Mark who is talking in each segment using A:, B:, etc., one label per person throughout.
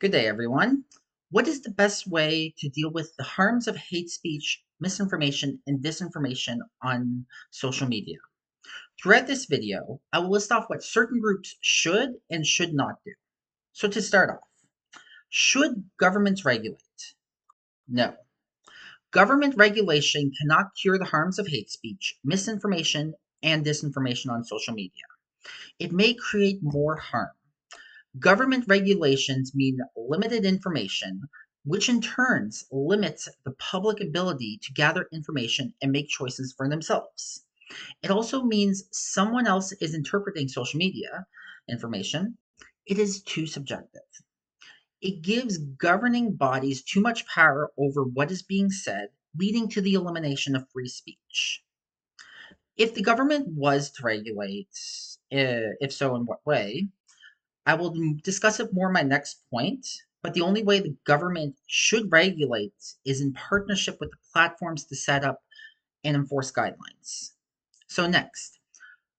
A: Good day, everyone. What is the best way to deal with the harms of hate speech, misinformation, and disinformation on social media? Throughout this video, I will list off what certain groups should and should not do. So, to start off, should governments regulate? No. Government regulation cannot cure the harms of hate speech, misinformation, and disinformation on social media. It may create more harm. Government regulations mean limited information, which in turns limits the public ability to gather information and make choices for themselves. It also means someone else is interpreting social media information. It is too subjective. It gives governing bodies too much power over what is being said, leading to the elimination of free speech. If the government was to regulate, if so, in what way? I will discuss it more in my next point, but the only way the government should regulate is in partnership with the platforms to set up and enforce guidelines. So, next,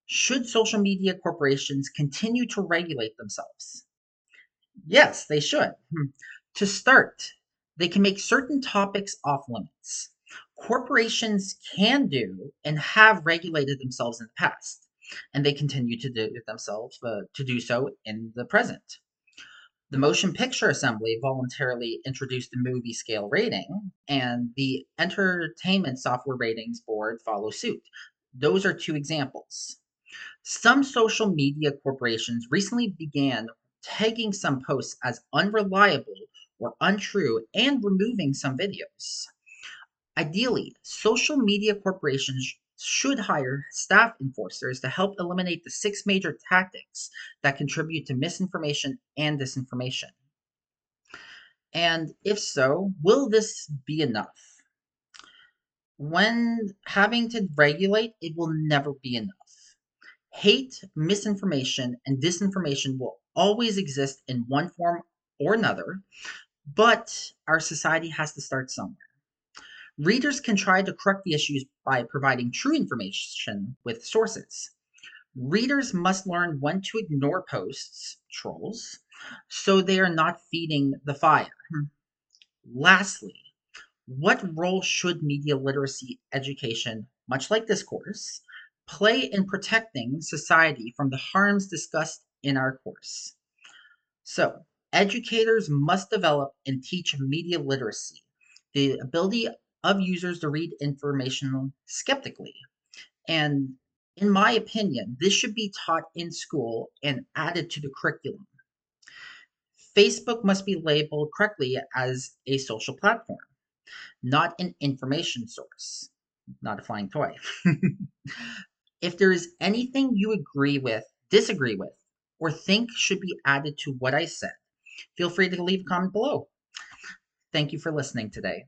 A: should social media corporations continue to regulate themselves? Yes, they should. To start, they can make certain topics off limits. Corporations can do and have regulated themselves in the past, and they continue to do themselves to do so in the present. The Motion Picture Assembly voluntarily introduced the movie scale rating, and the Entertainment Software Ratings Board follows suit. Those are two examples. Some social media corporations recently began tagging some posts as unreliable or untrue and removing some videos. Ideally, social media corporations should hire staff enforcers to help eliminate the six major tactics that contribute to misinformation and disinformation. And if so, will this be enough? When having to regulate, it will never be enough. Hate, misinformation, and disinformation will always exist in one form or another, but our society has to start somewhere. Readers can try to correct the issues by providing true information with sources. Readers must learn when to ignore posts, trolls, so they are not feeding the fire. Lastly, what role should media literacy education, much like this course, play in protecting society from the harms discussed in our course? So, educators must develop and teach media literacy, the ability of users to read information skeptically. And in my opinion, this should be taught in school and added to the curriculum. Facebook must be labeled correctly as a social platform, not an information source, not a flying toy. If there is anything you agree with, disagree with, or think should be added to what I said, feel free to leave a comment below. Thank you for listening today.